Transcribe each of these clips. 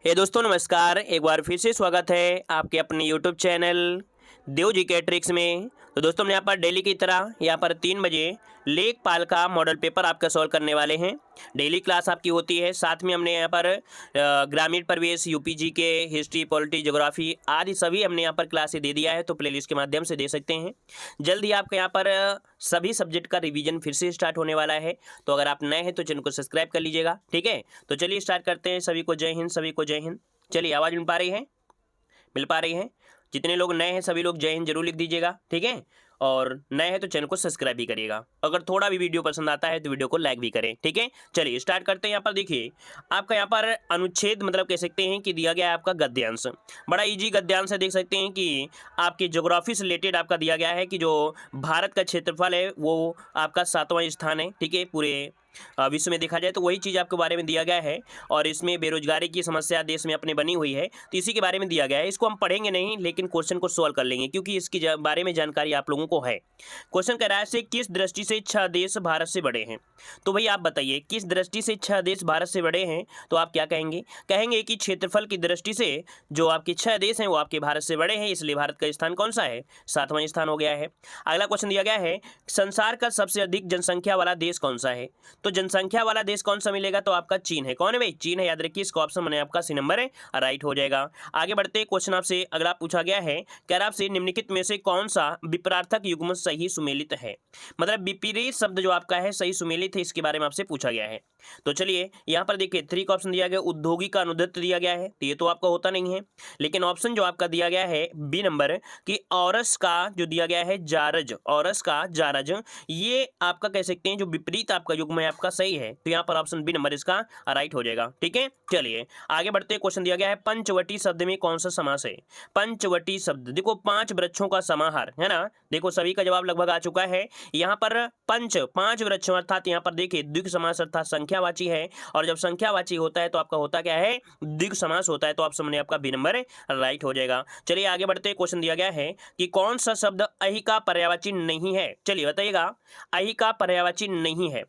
हे दोस्तों नमस्कार। एक बार फिर से स्वागत है आपके अपने यूट्यूब चैनल देव जी के ट्रिक्स में। तो दोस्तों हम यहाँ पर डेली की तरह यहाँ पर 3 बजे लेखपाल का मॉडल पेपर आपका सॉल्व करने वाले हैं। डेली क्लास आपकी होती है, साथ में हमने यहाँ पर ग्रामीण परिवेश, यूपी जी के, हिस्ट्री, पॉलिटी, ज्योग्राफी आदि सभी हमने यहाँ पर क्लासें दे दिया है, तो प्लेलिस्ट के माध्यम से दे सकते हैं। जल्द ही आपका यहाँ पर सभी सब्जेक्ट का रिवीजन फिर से स्टार्ट होने वाला है, तो अगर आप नए हैं तो चैनल को सब्सक्राइब कर लीजिएगा। ठीक है, तो चलिए स्टार्ट करते हैं। सभी को जय हिंद, सभी को जय हिंद। चलिए, आवाज़ मिल पा रही है? मिल पा रही है? जितने लोग नए हैं सभी लोग जय हिंद जरूर लिख दीजिएगा। ठीक है, और नए हैं तो चैनल को सब्सक्राइब भी करिएगा। अगर थोड़ा भी वीडियो पसंद आता है तो वीडियो को लाइक भी करें। ठीक है, चलिए स्टार्ट करते हैं। यहाँ पर देखिए, आपका यहाँ पर अनुच्छेद मतलब कह सकते हैं कि दिया गया है आपका गद्यांश। बड़ा इजी गद्यांश है। देख सकते हैं कि आपकी ज्योग्राफी से रिलेटेड आपका दिया गया है कि जो भारत का क्षेत्रफल है वो आपका 7वां स्थान है। ठीक है, पूरे विश्व में देखा जाए तो वही चीज़ आपके बारे में दिया गया है। और इसमें बेरोजगारी की समस्या देश में अपने बनी हुई है, तो इसी के बारे में दिया गया है। इसको हम पढ़ेंगे नहीं, लेकिन क्वेश्चन को सॉल्व कर लेंगे क्योंकि इसकी बारे में जानकारी आप लोगों को है। क्वेश्चन कह रहा है से किस दृष्टि से 6 देश भारत से बड़े हैं। तो भाई आप बताइए, किस दृष्टि से 6 देश भारत से बड़े हैं? तो आप क्या कहेंगे? कहेंगे कि क्षेत्रफल की दृष्टि से जो आपके 6 देश हैं वो आपके भारत से बड़े हैं, इसलिए भारत का स्थान कौन सा है? 7वां स्थान हो गया है। अगला क्वेश्चन दिया गया है, संसार का सबसे अधिक जनसंख्या वाला देश कौन सा है? तो जनसंख्या वाला देश कौन सा मिलेगा? तो आपका चीन है। कौन है भाई? चीन है। याद रखिए, इसको ऑप्शन बने आपका सी नंबर है, राइट हो जाएगा। आगे बढ़ते क्वेश्चन आपसे अगला पूछा गया है, कह रहा आपसे निम्नलिखित में से कौन सा विपरार्थक युग्म सही सुमेलित है? मतलब विपरीत शब्द जो आपका है सही सुमेलित है, इसके बारे में आपसे पूछा गया है। तो चलिए यहाँ पर देखिए 3 का ऑप्शन दिया गया, उद्योगी का अनुद्धृत दिया गया है, तो ये तो आपका होता नहीं है। लेकिन ऑप्शन जो आपका दिया गया है बी नंबर कि औरस का जो दिया गया है जारज, औरस का जारज, ये आपका कह सकते हैं जो विपरीत आपका युग्म है आपका सही है, तो यहाँ पर ऑप्शन बी नंबर इसका राइट हो जाएगा। ठीक है, चलिए आगे बढ़ते। क्वेश्चन दिया गया है, पंचवटी शब्द में कौन सा समास है? पंचवटी शब्द देखो, 5 वृक्षों का समाहार है ना। देखो सभी का जवाब लगभग आ चुका है। यहाँ पर पंच 5 वृक्षों अर्थात यहाँ पर देखिए द्विग समास अर्थात संख्यावाची है, और जब संख्यावाची होता है तो आपका होता क्या है? द्विग समास होता है, तो ऑप्शन में आपका बी नंबर राइट हो जाएगा। चलिए आगे बढ़ते। क्वेश्चन दिया गया है कि कौन सा शब्द अहि का पर्यायवाची नहीं है? चलिए बताइएगा, अहि का पर्यायवाची नहीं है।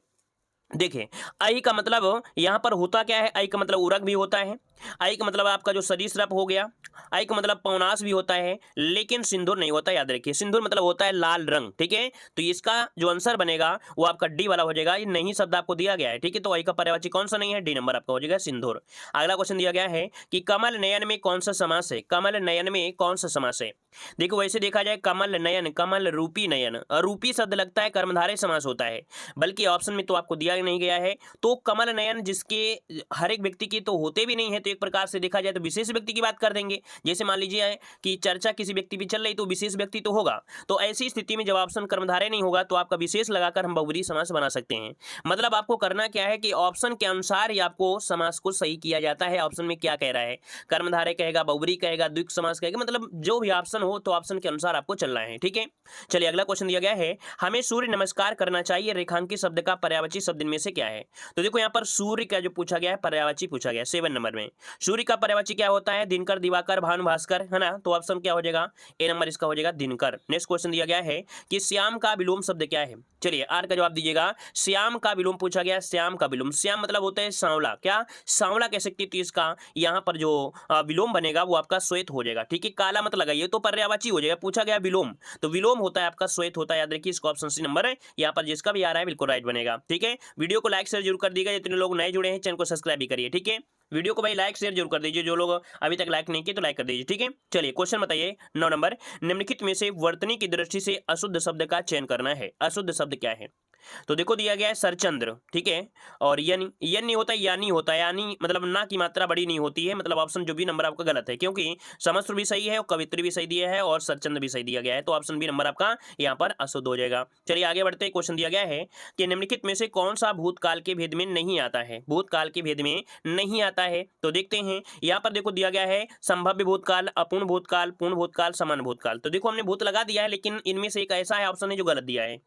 देखिए आई का मतलब यहाँ पर होता क्या है? आई का मतलब उरग भी होता है, आई का मतलब आपका जो सरीसृप हो गया, आई का मतलब पौनास भी होता है, लेकिन सिंदूर नहीं होता। याद रखिए, सिंदूर मतलब होता है लाल रंग। ठीक है, तो इसका जो आंसर बनेगा वो आपका डी वाला हो जाएगा। ये नहीं शब्द आपको दिया गया है। ठीक है, तो आई का पर्यायवाची कौन सा नहीं है? डी नंबर आपका हो जाएगा सिंदूर। अगला क्वेश्चन दिया गया है कि कमल नयन में कौन सा समास है? कमल नयन में कौन सा समास है? देखो वैसे देखा जाए कमल नयन, कमल रूपी नयन, रूपी शब्द लगता है कर्मधारय समास होता है, बल्कि ऑप्शन में तो आपको दिया नहीं गया है। तो कमल नयन जिसके हर एक व्यक्ति की तो होते भी नहीं है, तो एक प्रकार से देखा जाए तो विशेष व्यक्ति की बात कर देंगे। जैसे मान लीजिए कि चर्चा किसी व्यक्ति की चल रही तो विशेष व्यक्ति तो होगा, तो ऐसी स्थिति में जब ऑप्शन कर्मधारय नहीं होगा तो आपका विशेष लगाकर हम बहुब्रीहि समास बना सकते हैं। मतलब आपको करना क्या है कि ऑप्शन के अनुसार ही आपको समास को सही किया जाता है। ऑप्शन में क्या कह रहा है? कर्मधारय कहेगा, बहुब्रीहि कहेगा, द्विग समास कहेगा, मतलब जो भी ऑप्शन हो तो ऑप्शन के अनुसार आपको चलना है। ठीक है, चलिए अगला क्वेश्चन दिया गया है, हमें सूर्य नमस्कार करना चाहिए रेखांकित शब्द का पर्यायवाची शब्द इनमें से क्या है? तो देखो यहाँ पर सूर्य का जो पूछा गया है पर्यायवाची पूछा गया है 7 नंबर में। सूर्य का पर्यायवाची क्या होता है? दिनकर, दिवाकर, भानु, भास्कर, है ना। तो ऑप्शन क्या हो जाएगा? ए नंबर इसका हो जाएगा दिनकर। नेक्स्ट क्वेश्चन दिया गया है कि श्याम का विलोम शब्द क्या है? चलिए आर का जवाब दीजिएगा। श्याम का विलोम पूछा गया, श्याम का विलोम, श्याम मतलब होता है सांवला, क्या सांवला कह सकती है, तो इसका यहाँ पर जो विलोम बनेगा वो आपका श्वेत हो जाएगा। ठीक है, काला मत लगाइए तो पर्यायवाची हो जाएगा। पूछा गया विलोम, तो विलोम होता है आपका श्वेत होता है। याद रखिए, इसका ऑप्शन सी नंबर है यहाँ पर जिसका भी आ रहा है बिल्कुल राइट बनेगा। ठीक है, वीडियो को लाइक शेयर जरूर कर दीजिएगा। जितने लोग नए जुड़े हैं चैनल को सब्सक्राइब भी करिए। ठीक है, वीडियो को भाई लाइक शेयर जरूर कर दीजिए। जो लोग अभी तक लाइक नहीं किए तो लाइक कर दीजिए। ठीक है, चलिए क्वेश्चन बताइए 9 नंबर, निम्नलिखित में से वर्तनी की दृष्टि से अशुद्ध शब्द का चयन करना है। अशुद्ध शब्द क्या है? तो देखो दिया गया है सरचंद्र। ठीक है, और यन नहीं होता, यानी होता है, यानी मतलब ना की मात्रा बड़ी नहीं होती है। मतलब ऑप्शन जो भी नंबर आपका गलत है, क्योंकि समस्त्र भी सही है और कवित्री भी सही दिया है और सरचंद्र भी सही दिया गया है, तो ऑप्शन बी नंबर आपका यहाँ पर अशुद्ध हो जाएगा। चलिए आगे बढ़ते। क्वेश्चन दिया गया है कि निम्नलिखित में से कौन सा भूतकाल के भेद में नहीं आता है? भूतकाल के भेद में नहीं आता है, तो देखते हैं। यहाँ पर देखो दिया गया है संभाव्य भूतकाल, अपूर्ण भूतकाल, पूर्ण भूतकाल, समान भूतकाल। तो देखो हमने भूत लगा दिया है, लेकिन इनमें से एक ऐसा है ऑप्शन है जो गलत दिया है।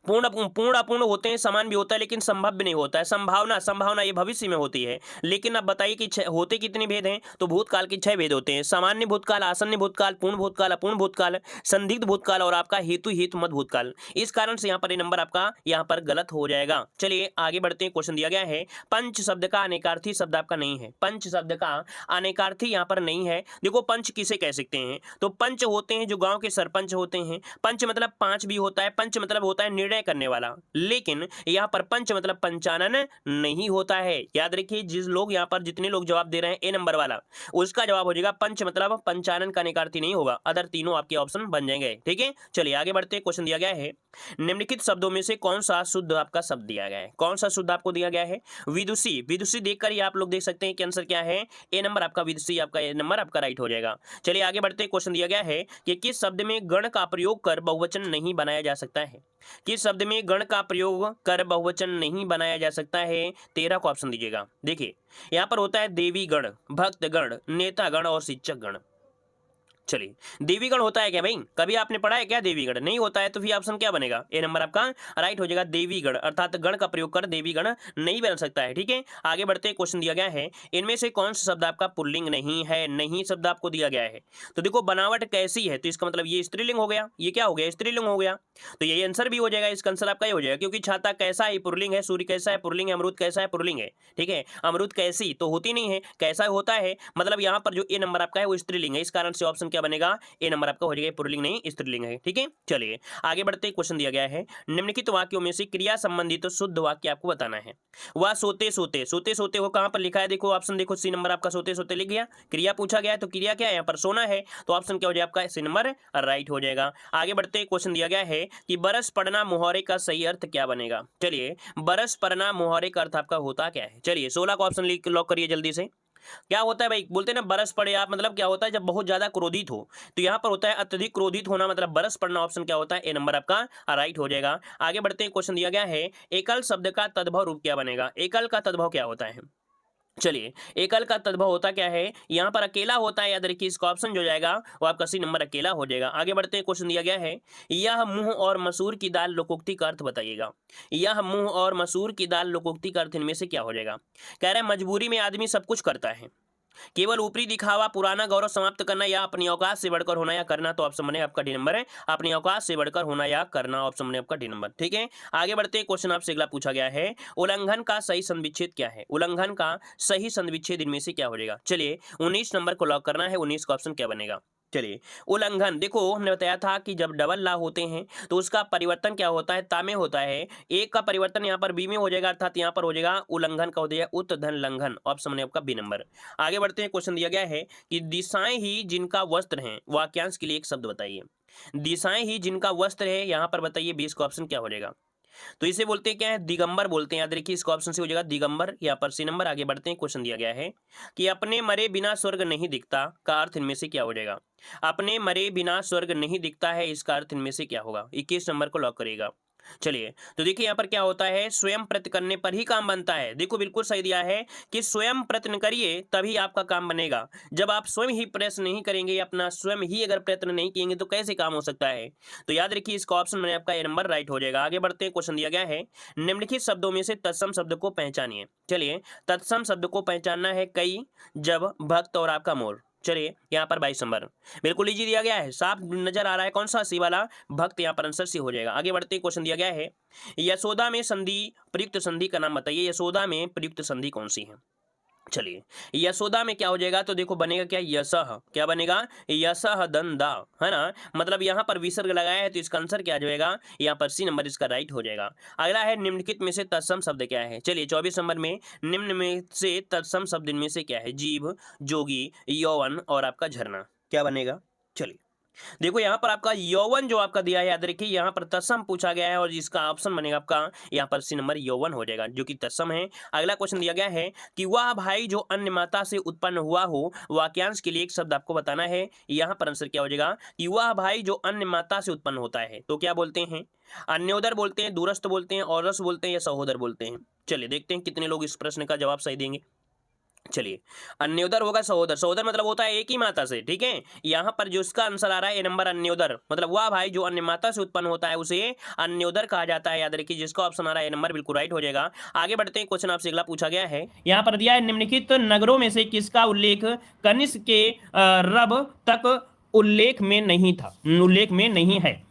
पूर्ण पूर्ण अपूर्ण होते हैं, समान भी होता है लेकिन संभव भी नहीं होता है। संभावना संभावना ये भविष्य में होती है। लेकिन अब बताइए कि होते कितने भेद हैं, तो भूतकाल के 6 भेद होते हैं। सामान्य भूतकाल, आसन्न भूतकाल, पूर्ण भूतकाल, अपूर्ण भूतकाल, संदिग्ध भूतकाल और आपका हेतु हेतु मत भूतकाल। इस कारण से यहाँ पर ये नंबर आपका यहाँ पर गलत हो जाएगा। चलिए आगे बढ़ते हैं। क्वेश्चन दिया गया है पंच शब्द का अनेकार्थी शब्द आपका नहीं है। पंच शब्द का अनेकार्थी यहाँ पर नहीं है। देखो पंच किसे कह सकते हैं, तो पंच होते हैं जो गांव के सरपंच होते हैं। पंच मतलब 5 भी होता है, पंच मतलब होता है निर्णय करने वाला, लेकिन यहाँ पर पंच मतलब पंचानन नहीं होता है। याद रखिए, जिस लोग यहाँ पर जितने लोग जवाब दे रहे हैं ए नंबर वाला, उसका जवाब हो जाएगा पंच मतलब पंचानन का अनेकार्थी नहीं होगा। अदर तीनों आपके ऑप्शन बन जाएंगे। ठीक है, चलिए आगे बढ़ते हैं। क्वेश्चन दिया गया है निम्नलिखित शब्दों में से कौन सा शुद्ध आपका शब्द दिया गया है। कौन सा शुद्ध आपको दिया गया है, विदुषी। विदुषी देखकर ही आप लोग देख सकते हैं कि आंसर क्या है, ए नंबर आपका विदुषी, आपका ए नंबर आपका राइट हो जाएगा। चलिए आगे बढ़ते हैं। क्वेश्चन दिया गया है कि किस शब्द में गण का प्रयोग कर बहुवचन नहीं बनाया जा सकता है। किस शब्द में गण का प्रयोग कर बहुवचन नहीं बनाया जा सकता है, 13 को ऑप्शन दीजिएगा। देखिए यहां पर होता है देवी गण, भक्त गण, नेता गण और शिक्षक गण। चलिए देवीगण होता है क्या भाई, कभी आपने पढ़ा है क्या देवीगण? नहीं होता है, तो फिर ऑप्शन क्या बनेगा, ए नंबर आपका राइट हो जाएगा। देवीगण अर्थात गण का प्रयोग कर देवीगण नहीं बन सकता है। ठीक है, आगे बढ़ते हैं। क्वेश्चन दिया गया है इनमें से कौन सा शब्द आपका पुल्लिंग नहीं है। नहीं शब्द आपको दिया गया है, तो देखो बनावट कैसी है, तो इसका मतलब ये स्त्रीलिंग हो गया, ये क्या हो गया, स्त्रीलिंग हो गया, तो यही आंसर भी हो जाएगा। इसका आंसर आपका ये हो जाएगा, क्योंकि छाता कैसा है पुल्लिंग है, सूर्य कैसा है पुल्लिंग है, अमरूद कैसा है पुल्लिंग है। ठीक है, अमरूद कैसी तो होती नहीं है, कैसा होता है, मतलब यहाँ पर जो ए नंबर आपका है वो स्त्रीलिंग है। इस कारण से ऑप्शन क्या बनेगा, ए नंबर आपका हो जाएगा, पुल्लिंग नहीं स्त्रीलिंग है। ठीक है, चलिए आगे बढ़ते हैं। क्वेश्चन दिया गया है निम्नलिखित वाक्यों में से क्रिया संबंधित तो शुद्ध वाक्य आपको बताना है। वह सोते सोते, सोते सोते हो कहां पर लिखा है, देखो ऑप्शन देखो, सी नंबर आपका सोते सोते लिख गया। क्रिया पूछा गया है, तो क्रिया क्या है, यहाँ पर सोना है, तो ऑप्शन क्या हो जाएगा आपका, सी नंबर राइट हो जाएगा। आगे बढ़ते हैं। क्वेश्चन दिया गया है कि बरस पड़ना मुहावरे का सही अर्थ क्या बनेगा। चलिए बरस पड़ना मुहावरे का अर्थ आपका होता क्या है, चलिए 16 का ऑप्शन लॉक करिए जल्दी से। क्या होता है भाई, बोलते हैं ना बरस पड़े आप, मतलब क्या होता है जब बहुत ज्यादा क्रोधित हो, तो यहाँ पर होता है अत्यधिक क्रोधित होना, मतलब बरस पड़ना। ऑप्शन क्या होता है, ए नंबर आपका राइट हो जाएगा। आगे बढ़ते हैं। क्वेश्चन दिया गया है एकल शब्द का तद्भव रूप क्या बनेगा। एकल का तद्भव क्या होता है, चलिए एकल का तद्भव होता क्या है, यहाँ पर अकेला होता है। याद रखिए, इसका ऑप्शन जो जाएगा वो आपका सी नंबर अकेला हो जाएगा। आगे बढ़ते हैं। क्वेश्चन दिया गया है यह मूंग और मसूर की दाल लोकोक्ति का अर्थ बताइएगा। यह मूंग और मसूर की दाल लोकोक्ति का अर्थ इनमें से क्या हो जाएगा। कह रहे हैं मजबूरी में आदमी सब कुछ करता है, केवल ऊपरी दिखावा, पुराना गौरव समाप्त करना या अपनी औकात से बढ़कर होना या करना, तो ऑप्शन बने आपका डी नंबर है, अपनी औकात से बढ़कर होना या करना, ऑप्शन बने आपका डी नंबर। ठीक है, आगे बढ़ते हैं। क्वेश्चन आपसे अगला पूछा गया है उल्लंघन का सही संविच्छेद क्या है। उल्लंघन का सही संविच्छेद इनमें से क्या हो जाएगा। चलिए 19 नंबर को लॉक करना है, 19 का ऑप्शन क्या बनेगा। चलिए उल्लंघन, देखो हमने बताया था कि जब डबल ला होते हैं तो उसका परिवर्तन क्या होता है, ता में होता है। एक का परिवर्तन यहाँ पर बी में हो जाएगा, अर्थात यहाँ पर हो जाएगा उल्लंघन का हो जाएगा उत्धन लंघन, ऑप्शन में आपका बी नंबर। आगे बढ़ते हैं। क्वेश्चन दिया गया है कि दिशाएं ही जिनका वस्त्र है, वाक्यांश के लिए एक शब्द बताइए। दिशाएं ही जिनका वस्त्र है, यहाँ पर बताइए 20 का ऑप्शन क्या हो जाएगा, तो इसे बोलते हैं क्या है, दिगंबर बोलते हैं। याद रखिए, इसका ऑप्शन से हो जाएगा दिगंबर, यहाँ पर सी नंबर। आगे बढ़ते हैं। क्वेश्चन दिया गया है कि अपने मरे बिना स्वर्ग नहीं दिखता का अर्थ इनमें से क्या हो जाएगा। अपने मरे बिना स्वर्ग नहीं दिखता है, इसका अर्थ इनमें से क्या होगा, 21 नंबर को लॉक करिएगा। चलिए तो देखिए यहाँ पर क्या होता है, स्वयं प्रयत्न करने पर ही काम बनता है। देखो बिल्कुल सही दिया है कि स्वयं प्रयत्न करिए तभी आपका काम बनेगा। जब आप स्वयं ही प्रयत्न नहीं करेंगे, अपना स्वयं ही अगर प्रयत्न नहीं किएंगे तो कैसे काम हो सकता है। तो याद रखिए, इसका ऑप्शन मैंने आपका ए नंबर राइट हो जाएगा। आगे बढ़ते हैं। क्वेश्चन दिया गया है निम्नलिखित शब्दों में से तत्सम शब्द को पहचानिए। चलिए तत्सम शब्द को पहचानना है कई, जब, भक्त और आपका मोर। चलिए यहाँ पर 22 नंबर बिल्कुल इजी दिया गया है, साफ नजर आ रहा है कौन सा, सी वाला भक्त, यहाँ पर आंसर सी हो जाएगा। आगे बढ़ते क्वेश्चन दिया गया है यशोदा में संधि प्रयुक्त संधि का नाम बताइए। यशोदा में प्रयुक्त संधि कौन सी है। चलिए यशोदा में क्या हो जाएगा, तो देखो बनेगा क्या, यशः, क्या बनेगा, यशः दंदा, है ना, मतलब यहाँ पर विसर्ग लगाया है, तो इसका आंसर क्या जाएगा, यहाँ पर सी नंबर इसका राइट हो जाएगा। अगला है निम्नलिखित में से तत्सम शब्द क्या है। चलिए 24 नंबर में निम्न में से तत्सम शब्द इनमें से क्या है, जीव, जोगी, यौवन और आपका झरना, क्या बनेगा। चलिए देखो यहाँ पर आपका यौवन जो आपका दिया है, याद रखिए यहाँ पर तत्सम पूछा गया है और इसका ऑप्शन बनेगा आपका यहाँ पर सी नंबर यौवन हो जाएगा, जो कि तत्सम है। अगला क्वेश्चन दिया गया है कि वह भाई जो अन्य माता से उत्पन्न हुआ हो, वाक्यांश के लिए एक शब्द आपको बताना है। यहाँ पर आंसर क्या हो जाएगा कि वह भाई जो अन्य माता से उत्पन्न होता है, तो क्या बोलते हैं, अन्योदर बोलते हैं, दूरस्थ बोलते हैं, औरस बोलते हैं या सहोदर बोलते हैं। चलिए देखते हैं कितने लोग इस प्रश्न का जवाब सही देंगे। चलिए, अन्योदर होगा सहोदर। सहोदर मतलब होता है एक ही माता से, ठीक है। यहाँ पर जो इसका आंसर आ रहा है ए नंबर अन्योदर, मतलब वह भाई जो अन्य माता से उत्पन्न होता है उसे अन्योदर कहा जाता है। याद रखिए, जिसका ऑप्शन आ रहा है ए नंबर बिल्कुल राइट हो जाएगा। आगे बढ़ते हैं, क्वेश्चन आपसे अगला पूछा गया है, यहाँ पर दिया है निम्नलिखित नगरों में से किसका उल्लेख कनिष्क के रब तक उल्लेख में नहीं था, उल्लेख में नहीं है।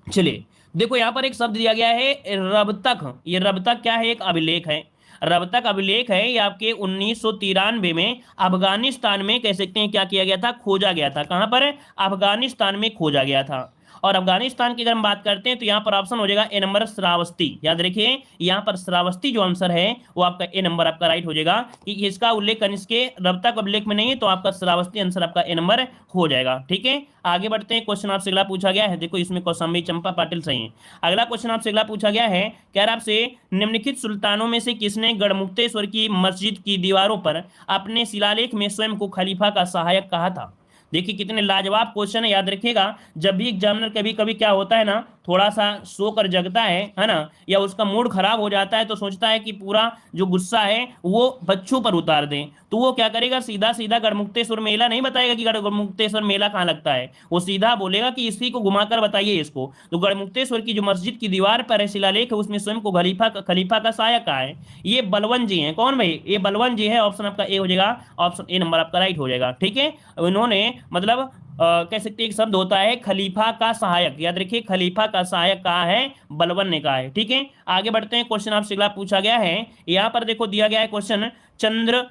चलिए देखो, यहाँ पर एक शब्द दिया गया है रब तक। ये रब तक क्या है? एक अभिलेख है। रब तक अभिलेख है। ये आपके 1993 में अफगानिस्तान में कह सकते हैं क्या किया गया था? खोजा गया था। कहां पर? अफगानिस्तान में खोजा गया था। और अफगानिस्तान की अगर हम बात करते हैं तो यहाँ पर ऑप्शन हो जाएगा ए नंबर श्रावस्ती। याद रखिए, यहाँ पर श्रावस्ती जो आंसर है वो आपका ए नंबर आपका राइट हो जाएगा, कि इसका उल्लेख कनिष्क के रब तक अभिलेख में नहीं है, तो आपका श्रावस्ती आंसर आपका ए नंबर हो जाएगा। ठीक है, आगे बढ़ते हैं। क्वेश्चन आपसे अगला पूछा गया है, देखो इसमें कौशाम्बी चंपा पाटिल सही है। अगला क्वेश्चन आपसे अगला पूछा गया है, कह रहा आपसे निम्नलिखित सुल्तानों में से किसने गढ़मुक्तेश्वर की मस्जिद की दीवारों पर अपने शिलालेख में स्वयं को खलीफा का सहायक कहा था? देखिए कितने लाजवाब क्वेश्चन है, याद रखिएगा। जब भी एग्जामिनर कभी कभी क्या होता है ना, थोड़ा सा सो कर जगता है ना, या उसका मूड खराब हो जाता है तो सोचता है कि पूरा जो गुस्सा है वो बच्चों पर उतार दें, तो वो क्या करेगा, सीधा सीधा गढ़मुक्तेश्वर मेला नहीं बताएगा कि गढ़मुक्तेश्वर मेला कहाँ लगता है, वो सीधा बोलेगा कि इसी को घुमाकर बताइए इसको। तो गढ़मुक्तेश्वर की जो मस्जिद की दीवार पर है शिलालेख है, उसमें स्वयं को खलीफा का सहायक कहा है। ये बलवंत जी हैं। कौन भाई? ये बलवंत जी है। ऑप्शन आपका ए हो जाएगा, ऑप्शन ए नंबर आपका राइट हो जाएगा। ठीक है, उन्होंने मतलब कह सकते हैं एक शब्द होता है खलीफा का सहायक। याद रखिए, खलीफा का सहायक कहा है, बलवन ने कहा है। ठीक है, आगे बढ़ते हैं। क्वेश्चन आपसे अगला पूछा गया है, यहाँ पर देखो दिया गया है क्वेश्चन, चंद्र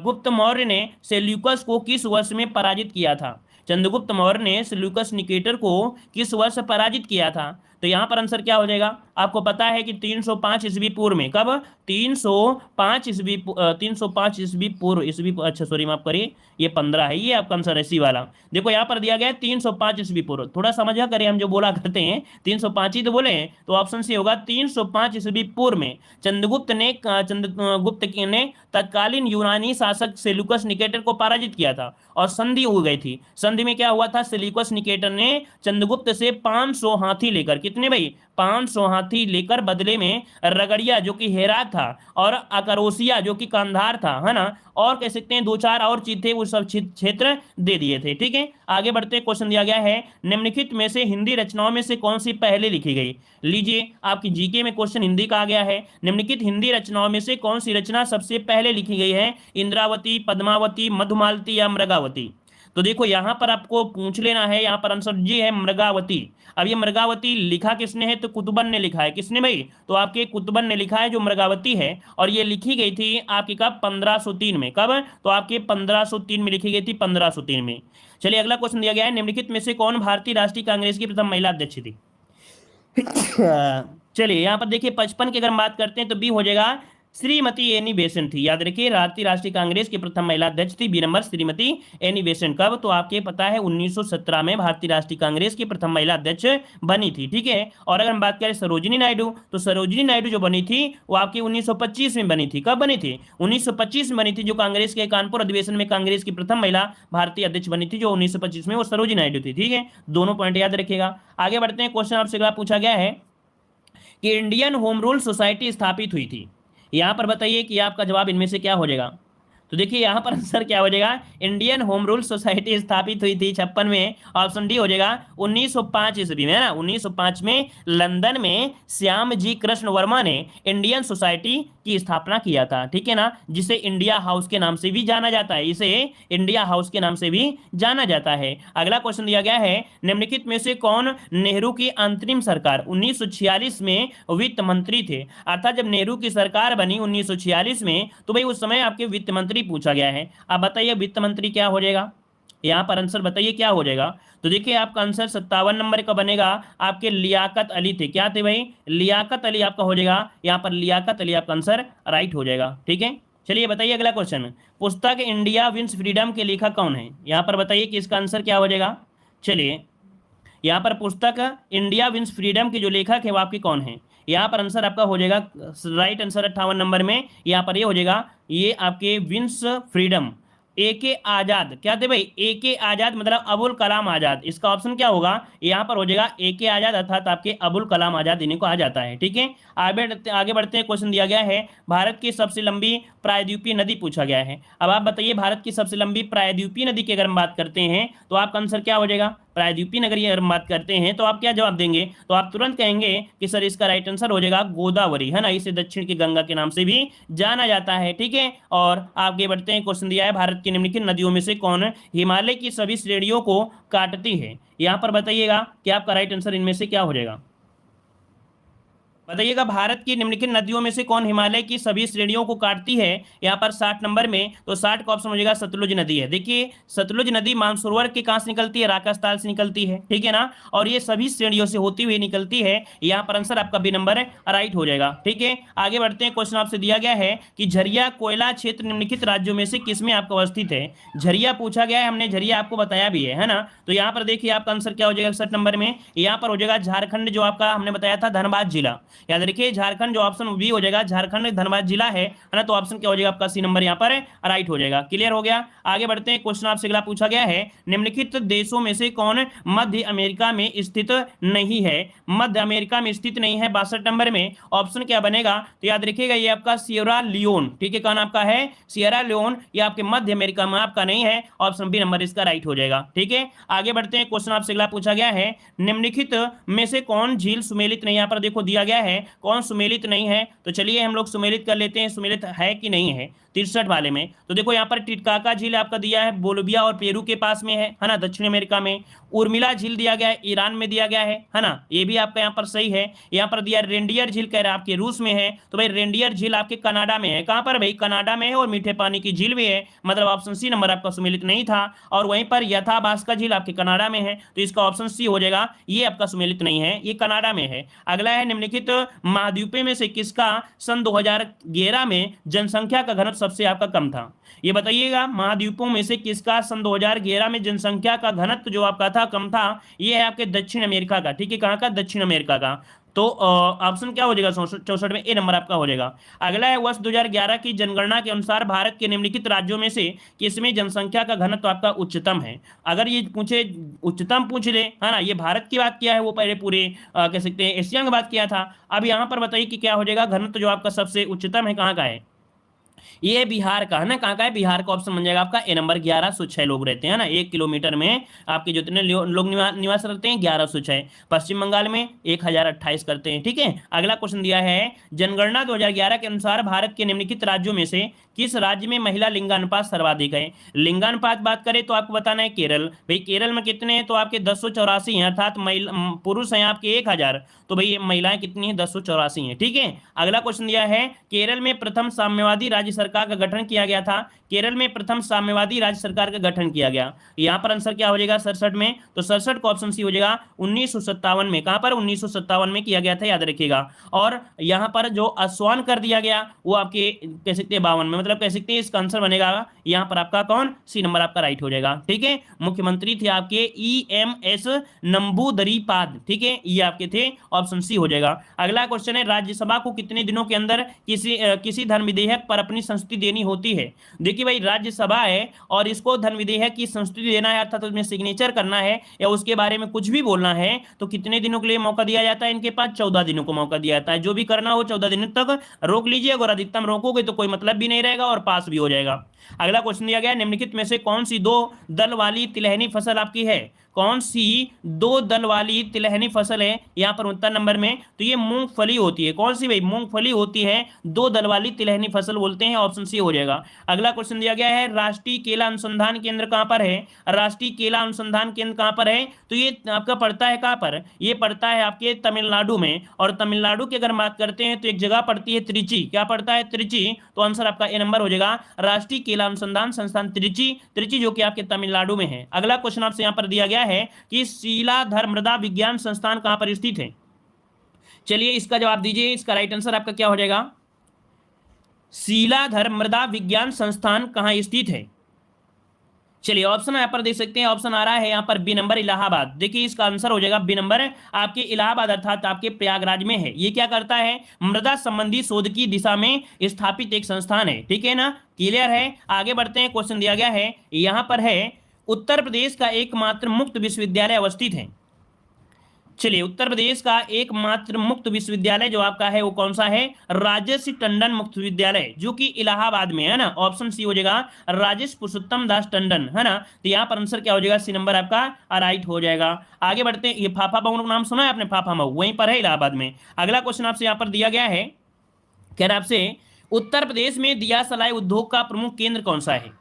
गुप्त मौर्य ने सेल्यूकस को किस वर्ष में पराजित किया था? चंद्रगुप्त मौर्य ने सेल्यूकस निकेटर को किस वर्ष पराजित किया था? तो यहाँ पर आंसर क्या हो जाएगा? आपको पता है कि 305 ईस्वी पूर्व में। कब? 305 ईस्वी पूर्व, अच्छा सॉरी माफ करिए, ये 15 है, ये आपका आंसर है सी वाला। देखो यहाँ पर दिया गया है 305 ईस्वी पूर्व। थोड़ा समझा करें, हम जो बोला करते हैं 305 ही तो बोले हैं, तो ऑप्शन सी होगा 305 ईस्वी पूर्व में चंद्रगुप्त ने तत्कालीन यूनानी शासक सेल्यूकस निकेटर को पराजित किया था और संधि हो गई थी। संधि में क्या हुआ था? सेल्यूकस निकेटर ने चंद्रगुप्त से 500 हाथी लेकर, कितने भाई? 500 हाथी लेकर बदले में रगड़िया जो कि हेरात था और अकरोसिया जो कि कंधार था, है ना, और कह सकते हैं दो चार और चीज थे, वो सब क्षेत्र दे दिए थे। ठीक है, आगे बढ़ते। क्वेश्चन दिया गया है, निम्नलिखित में से हिंदी रचनाओं में से कौन सी पहले लिखी गई? लीजिए, आपकी जीके में क्वेश्चन हिंदी का आ गया है। निम्नलिखित हिंदी रचनाओं में से कौन सी रचना सबसे पहले लिखी गई है? इंद्रावती, पद्मावती, मधुमालती या मृगावती? तो देखो यहाँ पर आपको पूछ लेना है, यहाँ पर आंसर जी है मृगावती। अब ये मृगावती लिखा किसने है? तो कुतुबन ने लिखा है। किसने भाई? तो आपके कुतुबन ने लिखा है जो मृगावती है, और ये लिखी गई थी आपकी कब? 1503 में। कब? तो आपके 1503 में लिखी गई थी, 1503 में। चलिए अगला क्वेश्चन दिया गया है, निम्नलिखित में से कौन भारतीय राष्ट्रीय कांग्रेस की प्रथम महिला अध्यक्ष थी? चलिए यहाँ पर देखिए 55 की अगर हम बात करते हैं तो बी हो जाएगा, श्रीमती एनी बेसेंट थी। याद रखिए, भारतीय राष्ट्रीय कांग्रेस की प्रथम महिला अध्यक्ष थी, B number Shrimati Annie Besant. कब? तो आपके पता है 1917 में भारतीय राष्ट्रीय कांग्रेस की प्रथम महिला अध्यक्ष बनी थी। ठीक है, और अगर हम बात करें सरोजिनी नायडू, तो सरोजिनी नायडू जो बनी थी वो आपकी 1925 में बनी थी। कब बनी थी? 1925 में बनी थी, जो कांग्रेस के कानपुर अधिवेशन में कांग्रेस की प्रथम महिला भारतीय अध्यक्ष बनी थी जो 1925 में, वो सरोजिनी नायडू थी। ठीक है, दोनों पॉइंट याद रखिएगा। आगे बढ़ते हैं। क्वेश्चन आपसे अगला पूछा गया है कि इंडियन होम रूल सोसाइटी स्थापित हुई थी। यहां पर बताइए कि आपका जवाब इनमें से क्या हो जाएगा? तो देखिए यहाँ पर आंसर क्या हो जाएगा, इंडियन होम रूल सोसाइटी स्थापित हुई थी 56 में, ऑप्शन डी हो जाएगा 1905 ईस्वी में, है ना। 1905 में लंदन में श्याम जी कृष्ण वर्मा ने इंडियन सोसाइटी की स्थापना किया था। ठीक है ना, जिसे इंडिया हाउस के नाम से भी जाना जाता है, इसे इंडिया हाउस के नाम से भी जाना जाता है। अगला क्वेश्चन दिया गया है, निम्नलिखित में से कौन नेहरू की अंतरिम सरकार 1946 में वित्त मंत्री थे? अर्थात जब नेहरू की सरकार बनी 1946 में, तो भाई उस समय आपके वित्त मंत्री पूछा गया है। अब बताइए वित्त मंत्री क्या हो जाएगा? यहां पर आंसर बताइए क्या हो जाएगा? तो देखिए आपका आंसर 57 नंबर का बनेगा, आपके लियाकत अली थे। क्या थे भाई? लियाकत अली आपका हो जाएगा, यहां पर लियाकत अली आपका आंसर राइट हो जाएगा। ठीक है, चलिए बताइए अगला क्वेश्चन, पुस्तक इंडिया विंस फ्रीडम के लेखक कौन है? यहां पर बताइए कि इसका आंसर क्या हो जाएगा। चलिए यहाँ पर पुस्तक इंडिया विंस फ्रीडम के जो लेखक है वो आपके कौन है? यहाँ पर आंसर आपका हो जाएगा, राइट आंसर 58 नंबर में यहाँ पर ये हो जाएगा, ये आपके विंस फ्रीडम ए के आजाद, क्या थे भाई, ए के आजाद मतलब अबुल कलाम आजाद। इसका ऑप्शन क्या होगा, यहाँ पर हो जाएगा ए के आजाद, अर्थात आपके अबुल कलाम आजाद इन्हीं को आ जाता है। ठीक है, आगे बढ़ते हैं। क्वेश्चन दिया गया है भारत की सबसे लंबी प्रायद्वीपीय नदी पूछा गया है। अब आप बताइए भारत की सबसे लंबी प्रायद्वीपीय नदी की अगर हम बात करते हैं तो आपका आंसर क्या हो जाएगा, प्रायद्वीपीय नगरी अगर हम बात करते हैं तो आप क्या जवाब देंगे, तो आप तुरंत कहेंगे कि सर इसका राइट आंसर हो जाएगा गोदावरी, है ना, इसे दक्षिण की गंगा के नाम से भी जाना जाता है। ठीक है, और आगे बढ़ते हैं। क्वेश्चन दिया है भारत की निम्नलिखित नदियों में से कौन हिमालय की सभी श्रेणियों को काटती है। यहाँ पर बताइएगा कि आपका राइट आंसर इनमें से क्या हो जाएगा, बताइएगा भारत की निम्नलिखित नदियों में से कौन हिमालय की सभी श्रेणियों को काटती है। यहाँ पर 60 नंबर में, तो 60 का ऑप्शन हो जाएगा सतलुज नदी है। देखिए सतलुज नदी मानसरोवर के कहाँ से निकलती है, राकास्थल से निकलती है, ठीक है ना, और ये सभी श्रेणियों से होती हुई निकलती है। यहाँ पर आंसर आपका बी नंबर राइट हो जाएगा। ठीक है, आगे बढ़ते हैं। क्वेश्चन आपसे दिया गया है कि झरिया कोयला क्षेत्र निम्नलिखित राज्यों में से किसमें आपका अवस्थित है। झरिया पूछा गया है, हमने झरिया आपको बताया भी है ना, तो यहाँ पर देखिए आपका आंसर क्या हो जाएगा 61 नंबर में, यहाँ पर हो जाएगा झारखंड, जो आपका हमने बताया था धनबाद जिला। याद रखिए झारखंड, जो ऑप्शन बी हो जाएगा, झारखंड धनबाद जिला है ना, तो ऑप्शन क्या हो जाएगा आपका सी नंबर यहाँ पर राइट हो जाएगा। क्लियर हो गया, आगे बढ़ते हैं। क्वेश्चन आपसे अगला पूछा गया है निम्नलिखित देशों में से कौन मध्य अमेरिका में स्थित नहीं है। मध्य अमेरिका में स्थित नहीं है 62 नंबर में, ऑप्शन क्या बनेगा, तो याद रखिएगा ये आपका सियरा लियोन। ठीक है, कौन आपका है, सियरा लियोन, ये आपके मध्य अमेरिका में आपका नहीं है, ऑप्शन बी नंबर इसका राइट हो जाएगा। ठीक है, आगे बढ़ते हैं। क्वेश्चन आपसे अगला पूछा गया है निम्नलिखित में से कौन झील सुमेलित नहीं, यहाँ पर देखो दिया गया है कौन सुमेलित नहीं है, तो चलिए हम लोग सुमेलित कर लेते हैं, सुमेलित है कि नहीं है 63 वाले में। तो देखो यहाँ पर टिटकाका झील आपका दिया है, बोलिविया और पेरू के पास में है ना, दक्षिण अमेरिका में। उर्मिला झील दिया गया है, ईरान में दिया गया है ना, ये भी आपका यहाँ पर सही है। यहाँ पर दिया रेंडियर झील कह रहा है आपके रूस में है, तो भाई रेंडियर झील आपके कनाडा में है। कहाँ पर भाई, कनाडा में है, और मीठे पानी की झील भी है, मतलब ऑप्शन सी नंबर आपका सुमेलित नहीं था। और वहीं पर यथाभास्कर झील आपके कनाडा में है, तो इसका ऑप्शन सी हो जाएगा, ये आपका सुमेलित नहीं है, ये कनाडा में है। अगला है निम्नलिखित महाद्वीपों में से किसका सन 2011 में जनसंख्या का घनत्व सबसे आपका कम था। ये बताइएगा महाद्वीपों में से किसका सन 2011 में जनसंख्या का घनत्व जो आपका था कम था, ये है आपके दक्षिण अमेरिका का। ठीक है, कहाँ का, दक्षिण अमेरिका का। तो ऑप्शन क्या हो जाएगा 64 में, ए नंबर आपका हो जाएगा। अगला है वर्ष 2011 की जनगणना के अनुसार भारत के निम्नलिखित राज्यों में से किसमें जनसंख्या का घनत्व आपका उच्चतम है। अगर ये पूछे, उच्चतम पूछ ले, है ना, ये भारत की बात किया है, वो पहले पूरे कह सकते हैं एशिया की बात किया था। अब यहाँ पर बताइए कि क्या हो जाएगा, घनत्व जो आपका सबसे उच्चतम है कहाँ का है, ये बिहार का है ना, कहाँ का है, बिहार का ऑप्शन बन जाएगा आपका ए नंबर। 1106 लोग रहते हैं ना 1 किलोमीटर में, आपके जितने लोग निवास करते हैं 1106। पश्चिम बंगाल में 1028 करते हैं। ठीक है, अगला क्वेश्चन दिया है जनगणना 2011 के अनुसार भारत के निम्नलिखित राज्यों में से किस राज्य में महिला लिंगानुपात सर्वाधिक है। लिंगानुपात बात करें तो आपको बताना है केरल। भाई केरल में कितने हैं, तो आपके 1084 हैं, अर्थात पुरुष हैं आपके 1000, तो भाई महिलाएं कितनी हैं, 1084 हैं। ठीक है, अगला क्वेश्चन दिया है केरल में प्रथम साम्यवादी राज्य सरकार का गठन किया गया था। केरल में प्रथम साम्यवादी राज्य सरकार का गठन किया गया, यहाँ पर आंसर क्या हो जाएगा 67 में, तो 67 का ऑप्शन सी हो जाएगा 1957 में। कहां पर, 1957 में किया गया था, याद रखिएगा। और यहाँ पर जो आश्वान कर दिया गया वो आपके कह सकते हैं 52 में, मतलब कह सकते हैं इसका आंसर बनेगा यहाँ पर आपका कौन, सी नंबर आपका राइट हो जाएगा। ठीक है, मुख्यमंत्री थे आपके EMS नंबूदरीपाद। ठीक है, ये आपके थे, ऑप्शन सी हो जाएगा। अगला क्वेश्चन है राज्यसभा को कितने दिनों के अंदर किसी धन विधेयक पर अपनी संस्तुति देनी होती है। देखिए भाई राज्यसभा है और इसको धन विधेयक की संस्तुति देना है, अर्थात उसमें सिग्नेचर करना है या उसके बारे में कुछ भी बोलना है, तो कितने दिनों के लिए मौका दिया जाता है, इनके पास 14 दिनों को मौका दिया जाता है। जो भी करना हो 14 दिनों तक रोक लीजिए, अगर अधिकतम रोकोगे तो कोई मतलब भी नहीं रहेगा और पास भी हो जाएगा। अगला क्वेश्चन दिया गया निम्नलिखित में से कौन सी 2 दल वाली तिलहनी फसल आपकी है। कौन सी 2 दल वाली तिलहनी फसल है, यहाँ पर 69 नंबर में, तो ये मूंगफली होती है। कौन सी भाई, मूंगफली होती है, 2 दल वाली तिलहनी फसल बोलते हैं, ऑप्शन सी हो जाएगा। अगला क्वेश्चन दिया गया है राष्ट्रीय केला अनुसंधान केंद्र कहाँ पर है। राष्ट्रीय केला अनुसंधान केंद्र कहाँ पर है, तो ये आपका पड़ता है कहाँ पर, ये पड़ता है आपके तमिलनाडु में। और तमिलनाडु की अगर बात करते हैं तो एक जगह पड़ती है त्रिची, क्या पड़ता है, त्रिची, तो आंसर आपका ए नंबर हो जाएगा। राष्ट्रीय केला अनुसंधान संस्थान त्रिची, त्रिची जो कि आपके तमिलनाडु में है। अगला क्वेश्चन आपसे यहाँ पर दिया गया है कि शीलाधर मृदा विज्ञान संस्थान कहां पर स्थित है। चलिए इसका जवाब दीजिए, इसका राइट आंसर आपका क्या हो जाएगा, शीलाधर मृदा विज्ञान संस्थान कहां स्थित है। चलिए ऑप्शन यहाँ पर देख सकते हैं, ऑप्शन आ रहा है यहाँ पर बी नंबर इलाहाबाद। देखिए इसका आंसर हो जाएगा बी नंबर, आपके इलाहाबाद अर्थात आपके प्रयागराज में है। ये क्या करता है, मृदा संबंधी शोध की दिशा में स्थापित एक संस्थान है, ठीक है ना, क्लियर है। आगे बढ़ते हैं, क्वेश्चन दिया गया है यहाँ पर है, उत्तर प्रदेश का एकमात्र मुक्त विश्वविद्यालय अवस्थित है। चलिए उत्तर प्रदेश का एकमात्र मुक्त विश्वविद्यालय जो आपका है वो कौन सा है, राजेश टंडन मुक्त विद्यालय, जो कि इलाहाबाद में है ना। ऑप्शन सी हो जाएगा राजेश पुरुषोत्तम दास टंडन, है ना। तो यहाँ पर आंसर क्या हो जाएगा, सी नंबर आपका राइट हो जाएगा। आगे बढ़ते हैं, ये फाफा मऊ का नाम सुना है आपने, फाफा मऊ वहीं पर है इलाहाबाद में। अगला क्वेश्चन आपसे यहाँ पर दिया गया है, कह रहा आपसे उत्तर प्रदेश में दिया सलाई उद्योग का प्रमुख केंद्र कौन सा है।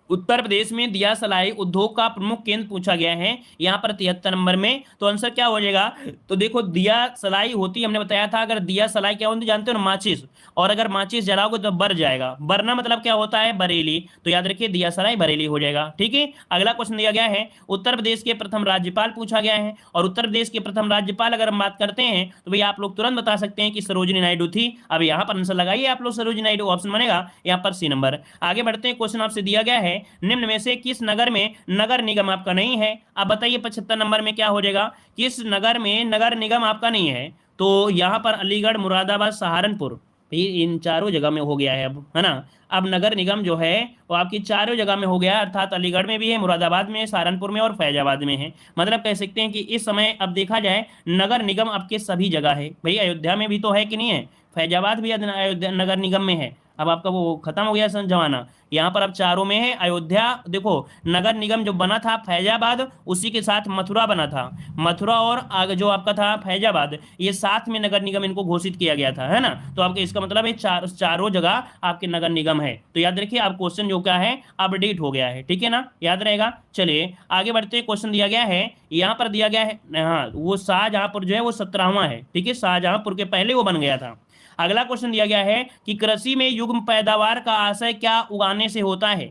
उत्तर प्रदेश में दिया सलाई उद्योग का प्रमुख केंद्र पूछा गया है यहाँ पर 73 नंबर में। तो आंसर क्या हो जाएगा, तो देखो दिया सलाई होती, हमने बताया था, अगर दिया सलाई क्या होती जानते हो ना, माचिस, और अगर माचिस जलाओगे तो बर जाएगा, बरना मतलब क्या होता है, बरेली। तो याद रखिए दिया सलाई बरेली हो जाएगा, ठीक है। अगला क्वेश्चन दिया गया है, उत्तर प्रदेश के प्रथम राज्यपाल पूछा गया है, और उत्तर प्रदेश के प्रथम राज्यपाल अगर हम बात करते हैं तो भाई आप लोग तुरंत बता सकते हैं कि सरोजिनी नायडू थी। अब यहाँ पर आंसर लगाइए आप लोग, सरोजिनी नायडू ऑप्शन बनेगा यहाँ पर सी नंबर। आगे बढ़ते हैं, क्वेश्चन आपसे दिया गया है, निम्न में से किस नगर में नगर निगम आपका नहीं है। अब बताइए 75 नंबर में क्या हो जाएगा, किस नगर में नगर निगम आपका नहीं है। तो यहां पर अलीगढ़, मुरादाबाद, सहारनपुर, इन चारों जगह में हो गया है अब, है ना। अब नगर निगम जो है वो आपकी चारों जगह में हो गया, अर्थात अलीगढ़ में भी है, मुरादाबाद में, सहारनपुर में और फैजाबाद में है। मतलब कह सकते हैं कि इस समय अब देखा जाए नगर निगम आपके सभी जगह है। भाई अयोध्या में भी तो है कि नहीं है, फैजाबाद भी अयोध्या नगर निगम में है। अब आपका वो खत्म हो गया जमाना, यहाँ पर अब चारों में है। अयोध्या देखो नगर निगम जो बना था फैजाबाद, उसी के साथ मथुरा बना था, मथुरा और आगे जो आपका था फैजाबाद, ये साथ में नगर निगम इनको घोषित किया गया था, है ना। तो आपके इसका मतलब है चारों जगह आपके नगर निगम है। तो याद रखिए आप क्वेश्चन जो क्या है अपडेट हो गया है, ठीक है ना, याद रहेगा। चलिए आगे बढ़ते, क्वेश्चन दिया गया है यहाँ पर दिया गया है, हाँ वो शाहजहांपुर जो है वो 17वां है, ठीक है, शाहजहांपुर के पहले वो बन गया था। अगला क्वेश्चन दिया गया है कि कृषि में युग्म पैदावार का आशय क्या उगाने से होता है।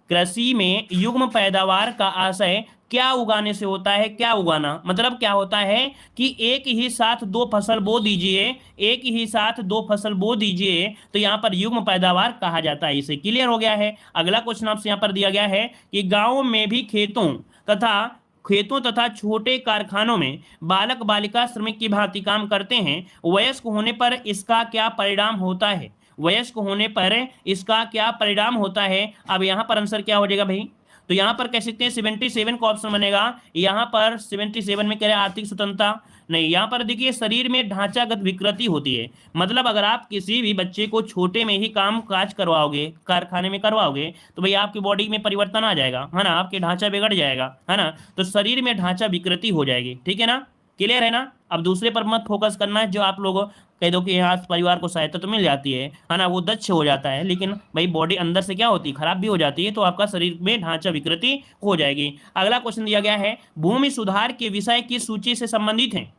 कृषि में युग्म पैदावार का आशय क्या उगाने से होता है, क्या उगाना मतलब क्या होता है कि एक ही साथ दो फसल बो दीजिए, एक ही साथ दो फसल बो दीजिए, तो यहां पर युग्म पैदावार कहा जाता है। इसे क्लियर हो गया है। अगला क्वेश्चन आपसे यहां पर दिया गया है कि गांवों में भी खेतों तथा छोटे कारखानों में बालक बालिका श्रमिक की भांति काम करते हैं, वयस्क होने पर इसका क्या परिणाम होता है। वयस्क होने पर इसका क्या परिणाम होता है। अब यहां पर आंसर क्या हो जाएगा भाई, तो यहां पर कह सकते हैं 77 का ऑप्शन बनेगा। यहां पर 77 में कह रहे आर्थिक स्वतंत्रता नहीं, यहां पर देखिए शरीर में ढांचागत विकृति होती है। मतलब अगर आप किसी भी बच्चे को छोटे में ही काम काज करवाओगे, कारखाने में करवाओगे, तो भाई आपकी बॉडी में परिवर्तन आ जाएगा, है ना, आपके ढांचा बिगड़ जाएगा, है ना। तो शरीर में ढांचा विकृति हो जाएगी, ठीक है ना, क्लियर है ना। अब दूसरे पर मत फोकस करना है, जो आप लोग कह दो कि यहाँ परिवार को सहायता तो मिल जाती है ना, वो दक्ष हो जाता है, लेकिन भाई बॉडी अंदर से क्या होती है, खराब भी हो जाती है, तो आपका शरीर में ढांचा विकृति हो जाएगी। अगला क्वेश्चन दिया गया है, भूमि सुधार के विषय किस सूची से संबंधित है।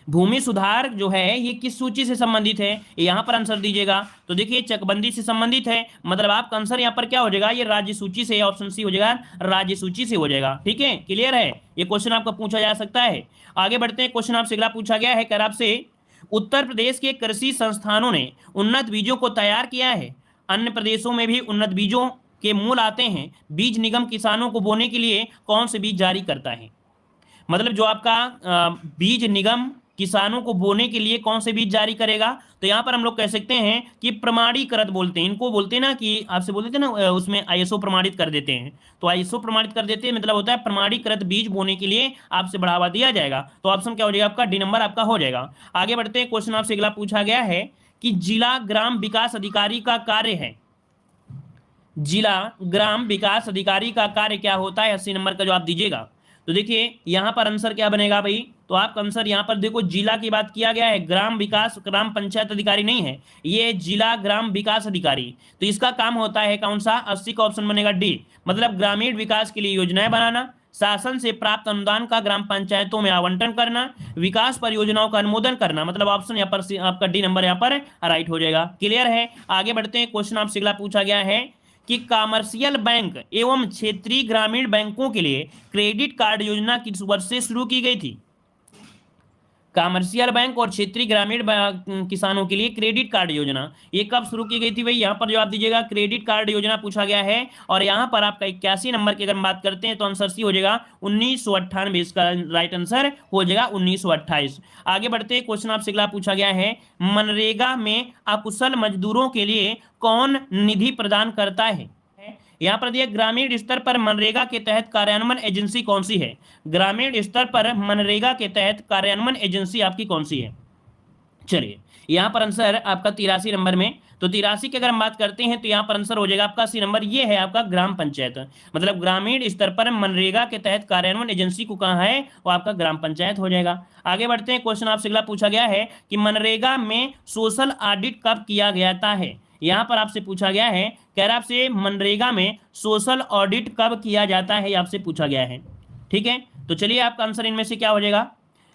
भूमि सुधार जो है ये किस सूची से संबंधित है, यहां पर आंसर दीजिएगा। तो देखिए चकबंदी से संबंधित है, मतलब आपका आंसर यहां पर क्या हो जाएगा, ये राज्य सूची से, ऑप्शन सी हो जाएगा, राज्य सूची से हो जाएगा, ठीक है, क्लियर है। ये क्वेश्चन आपका पूछा जा सकता है। आगे बढ़ते हैं, क्वेश्चन आपसे अगला पूछा गया है, कर आपसे उत्तर प्रदेश के कृषि संस्थानों ने उन्नत बीजों को तैयार किया है, अन्य प्रदेशों में भी उन्नत बीजों के मूल आते हैं, बीज निगम किसानों को बोने के लिए कौन से बीज जारी करता है। मतलब जो आपका बीज निगम किसानों को बोने के लिए कौन से बीज जारी करेगा, तो यहां पर हम लोग कह सकते हैं कि प्रमाणीकृत बोलते हैं इनको, बोलते हैं ना कि आपसे बोलते थे ना उसमें आईएसओ प्रमाणित कर देते हैं, तो आईएसओ प्रमाणित कर देते हैं मतलब होता है प्रमाणीकृत बीज बोने के लिए आपसे बढ़ावा दिया जाएगा। तो ऑप्शन क्या हो जाएगा आपका, डी नंबर आपका हो जाएगा। आगे बढ़ते हैं, क्वेश्चन आपसे अगला पूछा गया है कि जिला ग्राम विकास अधिकारी का कार्य है, जिला ग्राम विकास अधिकारी का कार्य क्या होता है, 80 नंबर का जो आप दीजिएगा। तो देखिए यहां पर आंसर क्या बनेगा भाई, तो आपका आंसर यहां पर देखो जिला की बात किया गया है, ग्राम विकास ग्राम पंचायत अधिकारी नहीं है, ये जिला ग्राम विकास अधिकारी। तो इसका काम होता है कौन सा, 80 का ऑप्शन बनेगा डी, मतलब ग्रामीण विकास के लिए योजनाएं बनाना, शासन से प्राप्त अनुदान का ग्राम पंचायतों में आवंटन करना, विकास परियोजनाओं का अनुमोदन करना, मतलब ऑप्शन यहाँ पर आपका डी नंबर यहाँ पर राइट हो जाएगा, क्लियर है। आगे बढ़ते हैं, क्वेश्चन आपसे अगला पूछा गया है कि कमर्शियल बैंक एवं क्षेत्रीय ग्रामीण बैंकों के लिए क्रेडिट कार्ड योजना किस वर्ष से शुरू की गई थी। कमर्शियल बैंक और क्षेत्रीय ग्रामीण किसानों के लिए क्रेडिट कार्ड योजना ये कब शुरू की गई थी भाई? यहाँ पर जवाब दीजिएगा क्रेडिट कार्ड योजना पूछा गया है। और यहाँ पर आपका 81 नंबर की अगर बात करते हैं तो आंसर सी हो जाएगा 1998, इसका राइट आंसर हो जाएगा 1928। आगे बढ़ते हैं, क्वेश्चन आपसे अगला पूछा गया है, मनरेगा में अकुशल मजदूरों के लिए कौन निधि प्रदान करता है? यहां पर दिया ग्रामीण स्तर पर मनरेगा के तहत कार्यान्वयन एजेंसी कौन सी है? ग्रामीण स्तर पर मनरेगा के तहत कार्यान्वयन एजेंसी आपकी कौन सी है? चलिए यहां पर आंसर आपका 83 नंबर में, तो 83 की अगर हम बात करते हैं तो यहां पर आंसर हो जाएगा आपका सी नंबर, ये है आपका ग्राम पंचायत। मतलब ग्रामीण स्तर पर मनरेगा के तहत कार्यान्वयन एजेंसी को कहा है, वो आपका ग्राम पंचायत हो जाएगा। आगे बढ़ते हैं, क्वेश्चन आपसे अगला पूछा गया है कि मनरेगा में सोशल ऑडिट कब किया जाता है? यहां पर आपसे पूछा गया है, कह रहा आपसे मनरेगा में सोशल ऑडिट कब किया जाता है, आपसे पूछा गया है। ठीक है, तो चलिए आपका आंसर इनमें से क्या हो जाएगा?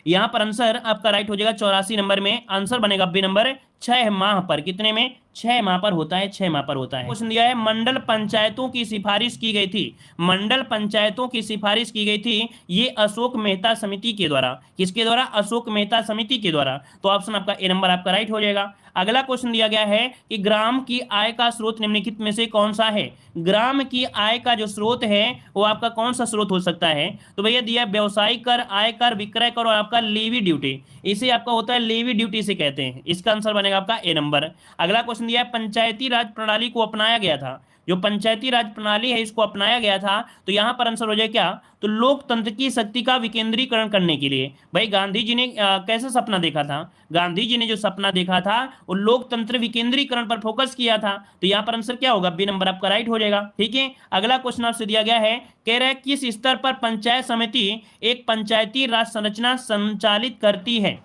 यहां पर आंसर आपका राइट हो जाएगा 84 नंबर में, आंसर बनेगा बी नंबर 6 माह पर। कितने में? 6 माह पर होता है, 6 माह पर होता है। क्वेश्चन दिया है मंडल पंचायतों की सिफारिश की गई थी, मंडल पंचायतों की सिफारिश की गई थी ये अशोक मेहता समिति के द्वारा। किसके द्वारा? अशोक मेहता समिति के द्वारा। तो ऑप्शन आपका ए नंबर आपका राइट हो जाएगा। अगला क्वेश्चन दिया गया है कि ग्राम की आय का स्रोत निम्नलिखित में से कौन सा है? ग्राम की आय का जो स्रोत है वो आपका कौन सा स्रोत हो सकता है? तो भैया दिया व्यवसायिक कर, आय कर, विक्रय कर और आपका लेवी ड्यूटी। इसे आपका होता है लेवी ड्यूटी से कहते हैं, इसका आंसर बनेगा आपका ए नंबर। अगला क्वेश्चन दिया है पंचायती राज प्रणाली को अपनाया गया था, जो पंचायती राज प्रणाली है इसको अपनाया गया था, तो यहां पर आंसर हो जाए क्या? तो लोकतंत्र की शक्ति का विकेंद्रीकरण करने के लिए। भाई गांधी जी ने कैसा सपना देखा था? गांधी जी ने जो सपना देखा था वो लोकतंत्र विकेंद्रीकरण पर फोकस किया था, तो यहां पर आंसर क्या होगा? बी नंबर आपका राइट हो जाएगा। ठीक है, अगला क्वेश्चन आपसे दिया गया है, कह रहा है किस स्तर पर पंचायत समिति एक पंचायती राज संरचना संचालित करती है?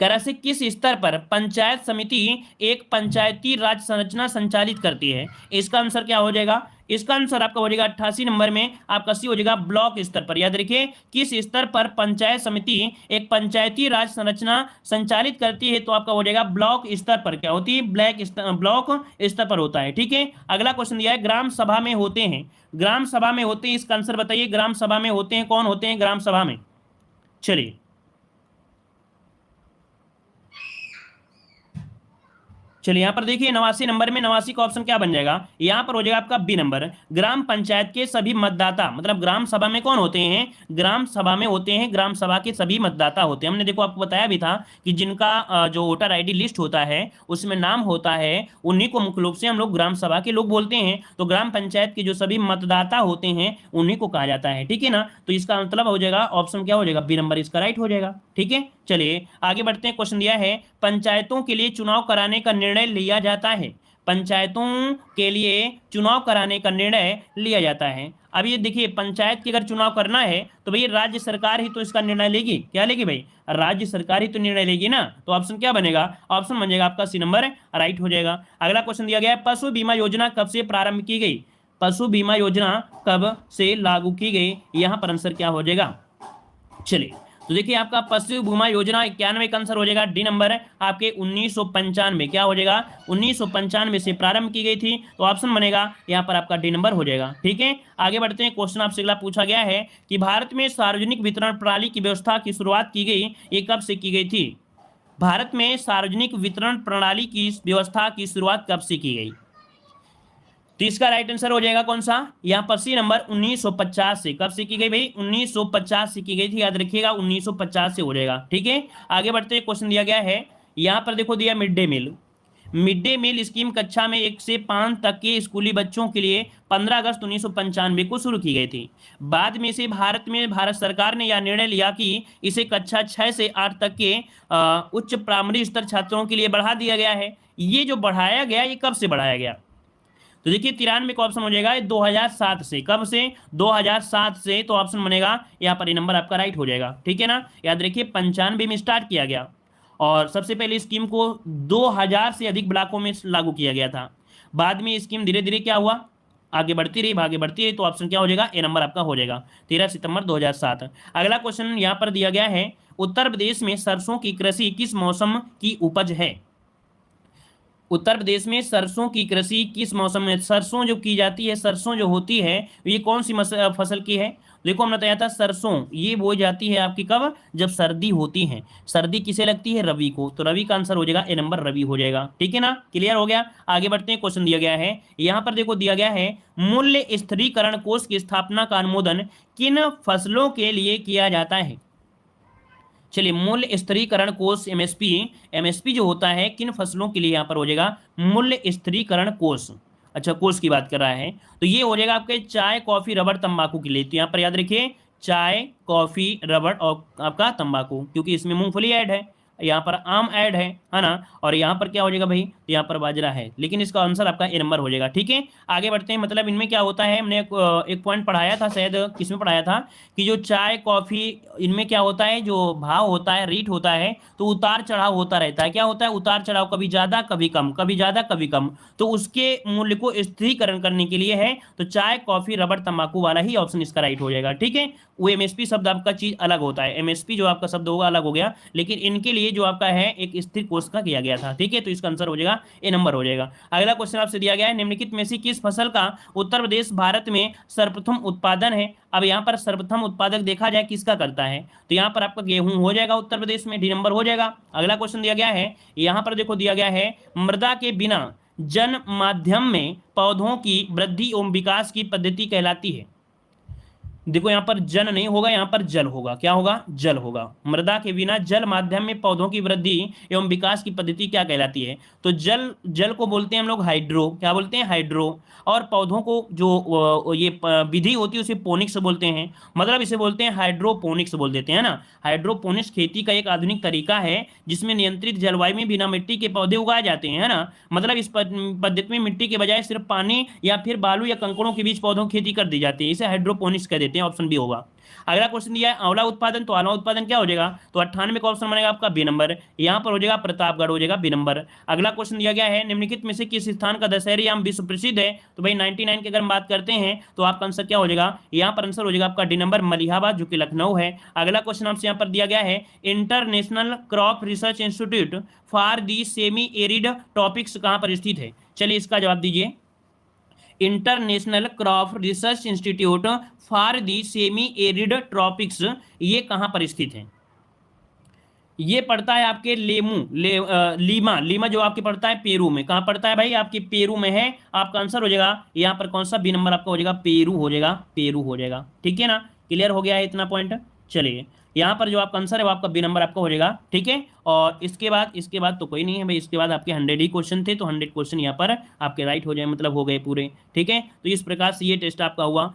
करा से किस स्तर पर पंचायत समिति एक पंचायती राज संरचना संचालित करती है? इसका आंसर क्या हो जाएगा? इसका आंसर आपका हो जाएगा 88 नंबर में, आपका सी हो जाएगा ब्लॉक स्तर पर। याद रखिए किस स्तर पर पंचायत समिति एक पंचायती राज संरचना संचालित करती है, तो आपका हो जाएगा ब्लॉक स्तर पर। क्या होती है? ब्लॉक स्तर पर होता है। ठीक है, अगला क्वेश्चन दिया है ग्राम सभा में होते हैं, ग्राम सभा में होते हैं, इसका आंसर बताइए। ग्राम सभा में होते हैं, कौन होते हैं ग्राम सभा में? चलिए चलिए यहां पर देखिए 89 नंबर में 89 का ऑप्शन क्या बन जाएगा? यहां पर हो जाएगा आपका बी नंबर, ग्राम पंचायत के सभी मतदाता। मतलब ग्राम सभा में कौन होते हैं? ग्राम सभा में होते हैं, ग्राम सभा के सभी मतदाता होते हैं। हमने देखो आपको बताया भी था कि जिनका जो वोटर आईडी लिस्ट होता है उसमें नाम होता है, उन्हीं को मुख्य रूप से हम लोग ग्राम सभा के लोग बोलते हैं। तो ग्राम पंचायत के जो सभी मतदाता होते हैं उन्हीं को कहा जाता है। ठीक है ना, तो इसका मतलब हो जाएगा ऑप्शन क्या हो जाएगा? बी नंबर इसका राइट हो जाएगा। ठीक है, चलिए आगे बढ़ते हैं। क्वेश्चन दिया है पंचायतों के लिए चुनाव कराने का निर्णय लिया जाता है, पंचायतों के लिए चुनाव कराने का निर्णय लिया जाता है। अब ये देखिए पंचायत की अगर चुनाव करना है तो भैया राज्य सरकार ही तो इसका निर्णय लेगी। क्या लेगी भाई? राज्य सरकार ही तो निर्णय लेगी ना, तो ऑप्शन क्या बनेगा? ऑप्शन बन जाएगा आपका सी नंबर राइट हो जाएगा। अगला क्वेश्चन दिया गया है पशु बीमा योजना कब से प्रारंभ की गई? पशु बीमा योजना कब से लागू की गई? यहां पर आंसर क्या हो जाएगा? चलिए तो देखिए आपका पशु बीमा योजना 91 का आंसर हो जाएगा डी नंबर आपके 1995। क्या हो जाएगा? 1995 से प्रारंभ की गई थी, तो ऑप्शन बनेगा यहाँ पर आपका डी नंबर हो जाएगा। ठीक है, आगे बढ़ते हैं। क्वेश्चन आपसे अगला पूछा गया है कि भारत में सार्वजनिक वितरण प्रणाली की व्यवस्था की शुरुआत की गई, ये कब से की गई थी? भारत में सार्वजनिक वितरण प्रणाली की व्यवस्था की शुरुआत कब से की गई? तो इसका राइट आंसर हो जाएगा कौन सा? यहां पर सी नंबर 1950 से। कब से की गई भाई? 1950 से की गई थी, याद रखिएगा 1950 से हो जाएगा। ठीक है, आगे बढ़ते हैं। क्वेश्चन दिया गया है यहां पर देखो दिया mid day meal, mid day meal scheme कक्षा में 1 से 5 तक के स्कूली बच्चों के लिए 15 अगस्त 1995 को शुरू की गई थी। बाद में इसे भारत सरकार ने यह निर्णय लिया कि इसे कक्षा 6 से 8 तक के उच्च प्राइमरी स्तर छात्रों के लिए बढ़ा दिया गया है। ये जो बढ़ाया गया ये कब से बढ़ाया गया? तो देखिए 93 का ऑप्शन हो जाएगा 2007 से। कब से? 2007 से, तो ऑप्शन बनेगा यहाँ पर ये नंबर आपका राइट हो जाएगा। ठीक है ना, याद रखिए 95 में स्टार्ट किया गया और सबसे पहले स्कीम को 2000 से अधिक ब्लॉकों में लागू किया गया था। बाद में स्कीम धीरे धीरे क्या हुआ? आगे बढ़ती रही, तो ऑप्शन क्या हो जाएगा? ए नंबर आपका हो जाएगा 13 सितंबर 2007। अगला क्वेश्चन यहाँ पर दिया गया है उत्तर प्रदेश में सरसों की कृषि किस मौसम की उपज है? उत्तर प्रदेश में सरसों की कृषि किस मौसम में, सरसों जो की जाती है, सरसों जो होती है, ये कौन सी फसल की है? देखो हमने बताया था सरसों ये बोई जाती है आपकी कब, जब सर्दी होती है। सर्दी किसे लगती है? रवि को। तो रवि का आंसर हो जाएगा ए नंबर, रवि हो जाएगा। ठीक है ना, क्लियर हो गया। आगे बढ़ते हैं, क्वेश्चन दिया गया है यहाँ पर, देखो दिया गया है मूल्य स्थिरीकरण कोष की स्थापना का अनुमोदन किन फसलों के लिए किया जाता है? चलिए, मूल्य स्थिरीकरण कोष एमएसपी, एमएसपी जो होता है किन फसलों के लिए यहाँ पर हो जाएगा? मूल्य स्थिरीकरण कोष। अच्छा, कोष की बात कर रहा है तो ये हो जाएगा आपके चाय, कॉफी, रबड़, तंबाकू के लिए। तो यहाँ पर याद रखिए चाय, कॉफी, रबड़ और आपका तंबाकू, क्योंकि इसमें मूंगफली ऐड है, यहाँ पर आम ऐड है ना, और यहाँ पर क्या हो जाएगा भाई? तो यहाँ पर बाजरा है, लेकिन इसका आंसर आपका ए नंबर हो जाएगा। ठीक है, आगे बढ़ते हैं। मतलब इनमें क्या होता है, हमने एक पॉइंट पढ़ाया था, शायद किसमें पढ़ाया था, कि जो चाय, कॉफी, इनमें क्या होता है, जो भाव होता है, रेट होता है, तो उतार चढ़ाव होता रहता है। क्या होता है? उतार चढ़ाव, कभी ज्यादा कभी कम, कभी ज्यादा कभी कम। तो उसके मूल्य को स्थिरीकरण करने के लिए है, तो चाय, कॉफी, रबड़, तंबाकू वाला ही ऑप्शन इसका राइट हो जाएगा। ठीक है, वो एमएसपी शब्द आपका चीज अलग होता है, एमएसपी जो आपका शब्द होगा अलग हो गया, लेकिन इनके लिए जो आपका है एक स्थिर कोष का किया गया था। ठीक है, तो इसका आंसर हो जाएगा ए नंबर हो जाएगा। अगला क्वेश्चन आपसे दिया गया है, निम्नलिखित में से किस फसल का उत्तर प्रदेश भारत में सर्वप्रथम उत्पादन है? अब यहाँ पर सर्वप्रथम उत्पादक देखा जाए किसका करता है, तो यहाँ पर आपका गेहूं हो जाएगा उत्तर प्रदेश में, डी नंबर हो जाएगा। अगला क्वेश्चन दिया गया है, यहाँ पर देखो दिया गया है मृदा के बिना जन माध्यम में पौधों की वृद्धि एवं विकास की पद्धति कहलाती है। देखो यहाँ पर जन नहीं होगा, यहाँ पर जल होगा। क्या होगा? जल होगा। मृदा के बिना जल माध्यम में पौधों की वृद्धि एवं विकास की पद्धति क्या कहलाती है? तो जल, जल को बोलते हैं हम लोग हाइड्रो, क्या बोलते हैं? हाइड्रो। और पौधों को जो ये विधि होती है उसे पोनिक्स बोलते हैं, मतलब इसे बोलते हैं हाइड्रोपोनिक्स बोल देते हैं ना। हाइड्रोपोनिक्स खेती का एक आधुनिक तरीका है जिसमें नियंत्रित जलवायु में बिना मिट्टी के पौधे उगाए जाते हैं, है ना। मतलब इस पद्धति में मिट्टी के बजाय सिर्फ पानी या फिर बालू या कंकड़ों के बीच पौधों की खेती कर दी जाती है, इसे हाइड्रोपोनिक्स कह देते हैं। ऑप्शन बी होगा। अगला क्वेश्चन दिया है आंवला उत्पादन, तो आंवला उत्पादन क्या हो जाएगा? तो 98 का ऑप्शन बनेगा आपका बी नंबर, यहां पर हो जाएगा प्रतापगढ़, हो जाएगा बी नंबर। अगला क्वेश्चन दिया गया है निम्नलिखित में से किस स्थान का दशहरी आम विश्व प्रसिद्ध है? तो भाई 99 की अगर हम बात करते हैं तो आपका आंसर क्या हो जाएगा? यहाँ पर आंसर हो जाएगा आपका डी नंबर, मलिहाबाद, जो कि लखनऊ है। अगला क्वेश्चन आपसे यहाँ पर दिया गया है international crop research institute for the semi arid topics कहाँ पर स्थित है? चलिए इसका जवाब दीजिए। International crop research institute for the semi arid tropics, ये कहां पर स्थित है? ये पड़ता है आपके लीमा, लीमा जो आपके पड़ता है पेरू में। कहां पड़ता है भाई? आपके पेरू में है। आपका आंसर हो जाएगा यहां पर कौन सा? बी नंबर आपका हो जाएगा, पेरू हो जाएगा, पेरू हो जाएगा। ठीक है ना, क्लियर हो गया है इतना पॉइंट। चलिए, यहाँ पर जो आपका आंसर है वो आपका बी नंबर आपका हो जाएगा। ठीक है, और इसके बाद तो कोई नहीं है भाई, इसके बाद आपके 100 ही क्वेश्चन थे, तो 100 क्वेश्चन यहाँ पर आपके राइट हो जाए, मतलब हो गए पूरे। ठीक है, तो इस प्रकार से ये टेस्ट आपका हुआ।